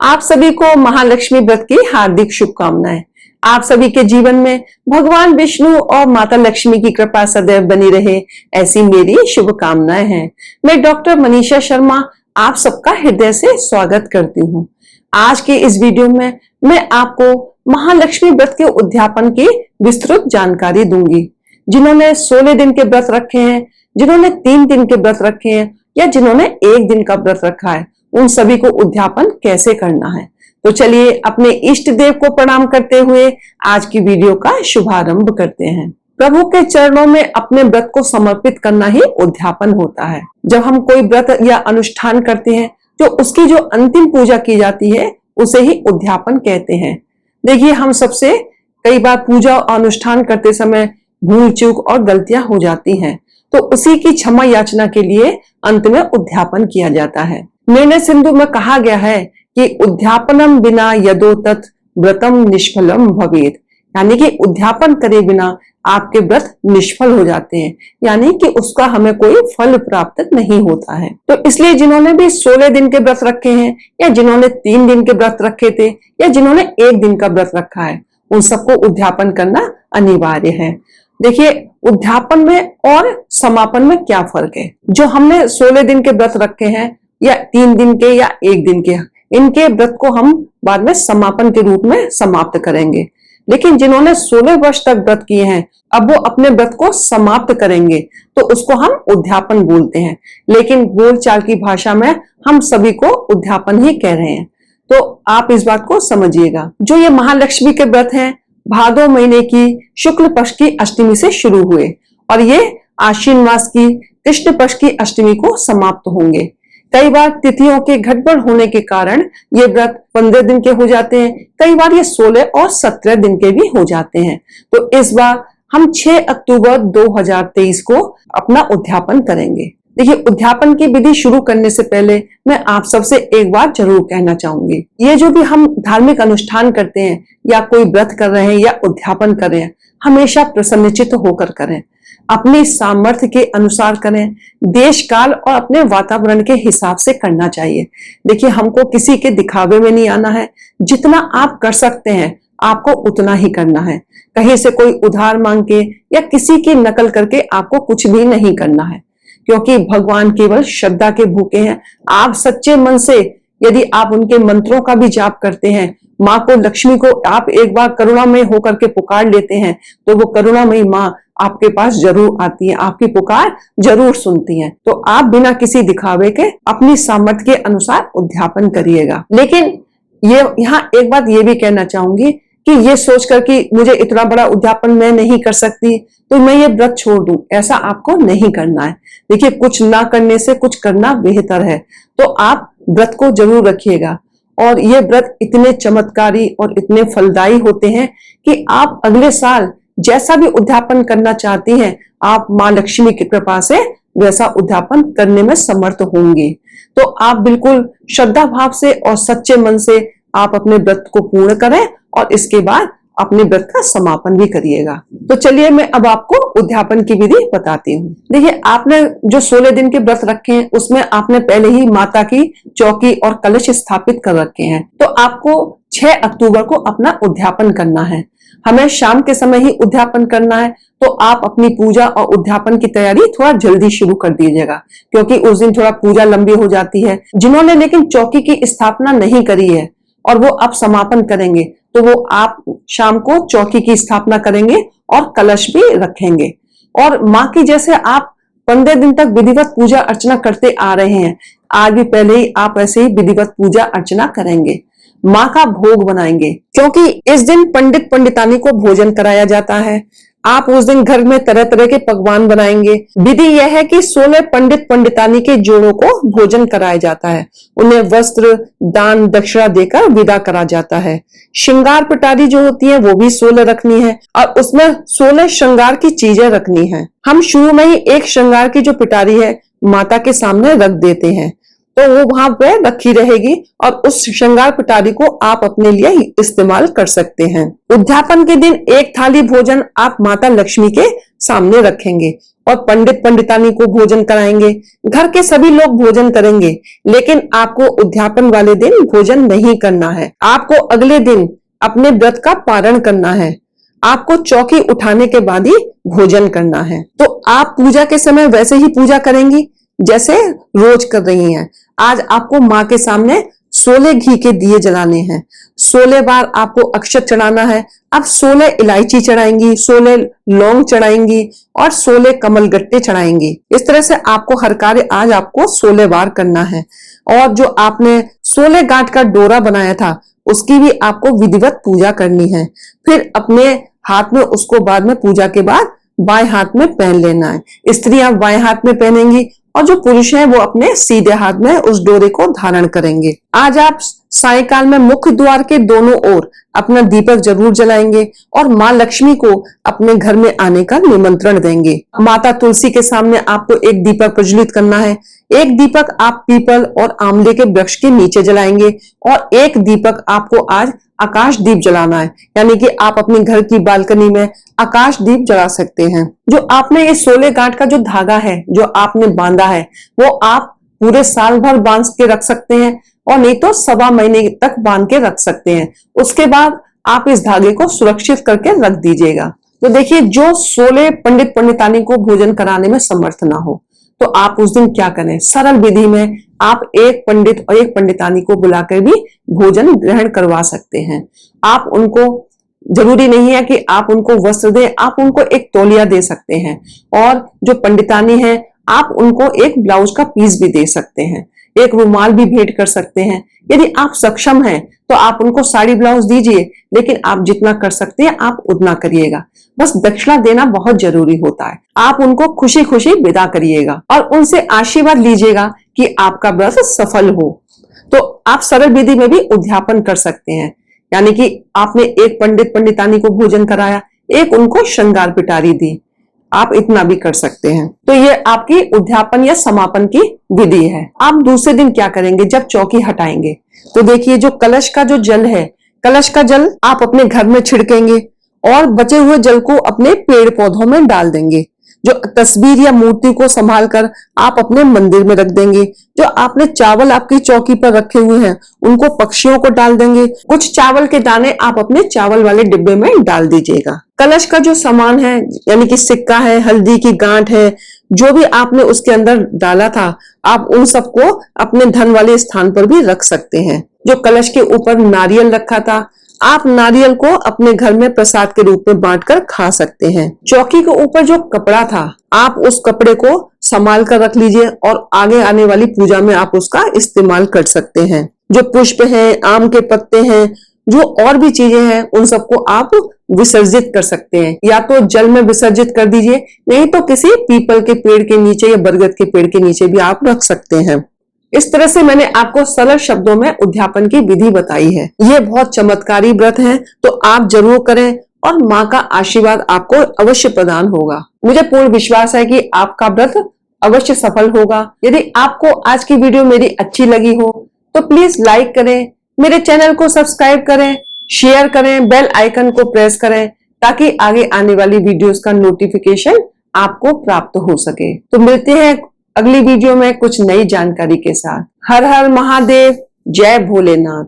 आप सभी को महालक्ष्मी व्रत की हार्दिक शुभकामनाएं। आप सभी के जीवन में भगवान विष्णु और माता लक्ष्मी की कृपा सदैव बनी रहे, ऐसी मेरी शुभकामनाएं हैं। मैं डॉक्टर मनीषा शर्मा आप सबका हृदय से स्वागत करती हूँ। आज के इस वीडियो में मैं आपको महालक्ष्मी व्रत के उद्यापन की विस्तृत जानकारी दूंगी। जिन्होंने 16 दिन के व्रत रखे हैं, जिन्होंने 3 दिन के व्रत रखे हैं या जिन्होंने 1 दिन का व्रत रखा है, उन सभी को उद्यापन कैसे करना है। तो चलिए अपने इष्ट देव को प्रणाम करते हुए आज की वीडियो का शुभारंभ करते हैं। प्रभु के चरणों में अपने व्रत को समर्पित करना ही उद्यापन होता है। जब हम कोई व्रत या अनुष्ठान करते हैं तो उसकी जो अंतिम पूजा की जाती है उसे ही उद्यापन कहते हैं। देखिए, हम सबसे कई बार पूजा और अनुष्ठान करते समय भूल चूक और गलतियां हो जाती हैं, तो उसी की क्षमा याचना के लिए अंत में उद्यापन किया जाता है। निर्णय सिंधु में कहा गया है कि उद्यापनम बिना यदो तत् व्रतम निष्फलम भवेत, यानी कि उद्यापन करे बिना आपके व्रत निष्फल हो जाते हैं, यानी कि उसका हमें कोई फल प्राप्त नहीं होता है। तो इसलिए जिन्होंने भी 16 दिन के व्रत रखे हैं या जिन्होंने 3 दिन के व्रत रखे थे या जिन्होंने 1 दिन का व्रत रखा है, उन सबको उद्यापन करना अनिवार्य है। देखिए, उद्यापन में और समापन में क्या फर्क है। जो हमने 16 दिन के व्रत रखे हैं या 3 दिन के या 1 दिन के, इनके व्रत को हम बाद में समापन के रूप में समाप्त करेंगे। लेकिन जिन्होंने 16 वर्ष तक व्रत किए हैं, अब वो अपने व्रत को समाप्त करेंगे तो उसको हम उद्यापन बोलते हैं। लेकिन बोलचाल की भाषा में हम सभी को उद्यापन ही कह रहे हैं, तो आप इस बात को समझिएगा। जो ये महालक्ष्मी के व्रत हैं, भादो महीने की शुक्ल पक्ष की अष्टमी से शुरू हुए और ये आश्विन मास की कृष्ण पक्ष की अष्टमी को समाप्त होंगे। कई बार तिथियों के गड़बड़ होने के कारण ये व्रत 15 दिन के हो जाते हैं, कई बार ये 16 और 17 दिन के भी हो जाते हैं। तो इस बार हम 6 अक्टूबर 2023 को अपना उद्यापन करेंगे। देखिए, उद्यापन की विधि शुरू करने से पहले मैं आप सबसे एक बात जरूर कहना चाहूंगी। ये जो भी हम धार्मिक अनुष्ठान करते हैं या कोई व्रत कर रहे हैं या उद्यापन कर रहे हैं, हमेशा प्रसन्नचित्त होकर करें, अपनी सामर्थ्य के अनुसार करें, देश काल और अपने वातावरण के हिसाब से करना चाहिए। देखिए, हमको किसी के दिखावे में नहीं आना है। जितना आप कर सकते हैं आपको उतना ही करना है। कहीं से कोई उधार मांग के या किसी की नकल करके आपको कुछ भी नहीं करना है, क्योंकि भगवान केवल श्रद्धा के भूखे हैं। आप सच्चे मन से यदि आप उनके मंत्रों का भी जाप करते हैं, माँ को, लक्ष्मी को आप एक बार करुणामय होकर के पुकार लेते हैं, तो वो करुणामयी माँ आपके पास जरूर आती है, आपकी पुकार जरूर सुनती हैं। तो आप बिना किसी दिखावे के अपनी सामर्थ्य के अनुसार उद्यापन करिएगा। लेकिन ये यहाँ एक बात ये भी कहना चाहूंगी कि ये सोचकर कि मुझे इतना बड़ा उद्यापन मैं नहीं कर सकती तो मैं ये व्रत छोड़ दूं, ऐसा आपको नहीं करना है। देखिए, कुछ ना करने से कुछ करना बेहतर है। तो आप व्रत को जरूर रखिएगा। और ये व्रत इतने चमत्कारी और इतने फलदायी होते हैं कि आप अगले साल जैसा भी उद्यापन करना चाहती हैं, आप माँ लक्ष्मी की कृपा से वैसा उद्यापन करने में समर्थ होंगे। तो आप बिल्कुल श्रद्धा भाव से और सच्चे मन से आप अपने व्रत को पूर्ण करें और इसके बाद अपने व्रत का समापन भी करिएगा। तो चलिए मैं अब आपको उद्यापन की विधि बताती हूँ। देखिए, आपने जो 16 दिन के व्रत रखे हैं उसमें आपने पहले ही माता की चौकी और कलश स्थापित कर रखे हैं। तो आपको 6 अक्टूबर को अपना उद्यापन करना है। हमें शाम के समय ही उद्यापन करना है, तो आप अपनी पूजा और उद्यापन की तैयारी थोड़ा जल्दी शुरू कर दीजिएगा, क्योंकि उस दिन थोड़ा पूजा लंबी हो जाती है। जिन्होंने लेकिन चौकी की स्थापना नहीं करी है और वो अब समापन करेंगे, तो वो आप शाम को चौकी की स्थापना करेंगे और कलश भी रखेंगे। और माँ की जैसे आप 15 दिन तक विधिवत पूजा अर्चना करते आ रहे हैं, आज भी पहले ही आप ऐसे ही विधिवत पूजा अर्चना करेंगे। माँ का भोग बनाएंगे, क्योंकि इस दिन पंडित पंडितानी को भोजन कराया जाता है। आप उस दिन घर में तरह तरह के पकवान बनाएंगे। विधि यह है कि 16 पंडित पंडितानी के जोड़ों को भोजन कराया जाता है। उन्हें वस्त्र, दान, दक्षिणा देकर विदा करा जाता है। श्रृंगार पिटारी जो होती है वो भी 16 रखनी है और उसमें 16 श्रृंगार की चीजें रखनी है। हम शुरू में ही एक श्रृंगार की जो पिटारी है माता के सामने रख देते हैं। तो वो वहां पे रखी रहेगी और उस श्रृंगार पिटारी को आप अपने लिए इस्तेमाल कर सकते हैं। उद्यापन के दिन एक थाली भोजन आप माता लक्ष्मी के सामने रखेंगे और पंडित पंडितानी को भोजन कराएंगे। घर के सभी लोग भोजन करेंगे, लेकिन आपको उद्यापन वाले दिन भोजन नहीं करना है। आपको अगले दिन अपने व्रत का पारण करना है। आपको चौकी उठाने के बाद ही भोजन करना है। तो आप पूजा के समय वैसे ही पूजा करेंगी जैसे रोज कर रही हैं। आज आपको माँ के सामने 16 घी के दिए जलाने हैं। 16 बार आपको अक्षत चढ़ाना है। आप 16 इलायची चढ़ाएंगी, 16 लौंग चढ़ाएंगी और 16 कमल गट्टे चढ़ाएंगी। इस तरह से आपको हर कार्य आज आपको 16 बार करना है। और जो आपने 16 गांठ का डोरा बनाया था उसकी भी आपको विधिवत पूजा करनी है। फिर अपने हाथ में उसको बाद में पूजा के बाद बाएं हाथ में पहन लेना है। स्त्रियां बाएं हाथ में पहनेंगी और जो पुरुष हैं वो अपने सीधे हाथ में उस डोरे को धारण करेंगे। आज आप सायंकाल में मुख्य द्वार के दोनों ओर अपना दीपक जरूर जलाएंगे और माँ लक्ष्मी को अपने घर में आने का निमंत्रण देंगे। माता तुलसी के सामने आपको एक दीपक प्रज्वलित करना है। एक दीपक आप पीपल और आंवले के वृक्ष के नीचे जलाएंगे और एक दीपक आपको आज आकाश दीप जलाना है, यानी कि आप अपने घर की बालकनी में आकाश दीप जला सकते हैं। जो आपने ये 16 गांठ का जो धागा है जो आपने बांधा है वो आप पूरे साल भर बांध के रख सकते हैं और नहीं तो 1.25 महीने तक बांध के रख सकते हैं। उसके बाद आप इस धागे को सुरक्षित करके रख दीजिएगा। तो देखिए, जो 16 पंडित पंडितानी को भोजन कराने में समर्थ ना हो तो आप उस दिन क्या करें, सरल विधि में आप एक पंडित और एक पंडितानी को बुलाकर भी भोजन ग्रहण करवा सकते हैं। आप उनको, जरूरी नहीं है कि आप उनको वस्त्र दें, आप उनको एक तौलिया दे सकते हैं और जो पंडितानी है आप उनको एक ब्लाउज का पीस भी दे सकते हैं, एक रुमाल भी भेंट कर सकते हैं। यदि आप सक्षम हैं तो आप उनको साड़ी ब्लाउज दीजिए, लेकिन आप जितना कर सकते हैं आप उतना करिएगा। बस दक्षिणा देना बहुत जरूरी होता है। आप उनको खुशी खुशी विदा करिएगा और उनसे आशीर्वाद लीजिएगा कि आपका व्रत सफल हो। तो आप सरल विधि में भी उद्यापन कर सकते हैं, यानी कि आपने एक पंडित पंडितानी को भोजन कराया, एक उनको श्रृंगार पिटारी दी, आप इतना भी कर सकते हैं। तो ये आपकी उद्यापन या समापन की विधि है। आप दूसरे दिन क्या करेंगे, जब चौकी हटाएंगे तो देखिए, जो कलश का जो जल है, कलश का जल आप अपने घर में छिड़केंगे और बचे हुए जल को अपने पेड़ पौधों में डाल देंगे। जो तस्वीर या मूर्ति को संभाल कर आप अपने मंदिर में रख देंगे। जो आपने चावल आपकी चौकी पर रखे हुए हैं उनको पक्षियों को डाल देंगे। कुछ चावल के दाने आप अपने चावल वाले डिब्बे में डाल दीजिएगा। कलश का जो सामान है, यानी कि सिक्का है, हल्दी की गांठ है, जो भी आपने उसके अंदर डाला था, आप उन सबको अपने धन वाले स्थान पर भी रख सकते हैं। जो कलश के ऊपर नारियल रखा था, आप नारियल को अपने घर में प्रसाद के रूप में बांटकर खा सकते हैं। चौकी के ऊपर जो कपड़ा था, आप उस कपड़े को संभाल कर रख लीजिए और आगे आने वाली पूजा में आप उसका इस्तेमाल कर सकते हैं। जो पुष्प हैं, आम के पत्ते हैं, जो और भी चीजें हैं, उन सबको आप विसर्जित कर सकते हैं। या तो जल में विसर्जित कर दीजिए, नहीं तो किसी पीपल के पेड़ के नीचे या बरगद के पेड़ के नीचे भी आप रख सकते हैं। इस तरह से मैंने आपको सरल शब्दों में उद्यापन की विधि बताई है। ये बहुत चमत्कारी व्रत है, तो आप जरूर करें और माँ का आशीर्वाद आपको अवश्य प्रदान होगा। मुझे पूर्ण विश्वास है कि आपका व्रत अवश्य सफल होगा। यदि आपको आज की वीडियो मेरी अच्छी लगी हो तो प्लीज लाइक करें, मेरे चैनल को सब्सक्राइब करें, शेयर करें, बेल आइकन को प्रेस करें ताकि आगे आने वाली वीडियोस का नोटिफिकेशन आपको प्राप्त हो सके। तो मिलते हैं अगली वीडियो में कुछ नई जानकारी के साथ। हर हर महादेव, जय भोलेनाथ।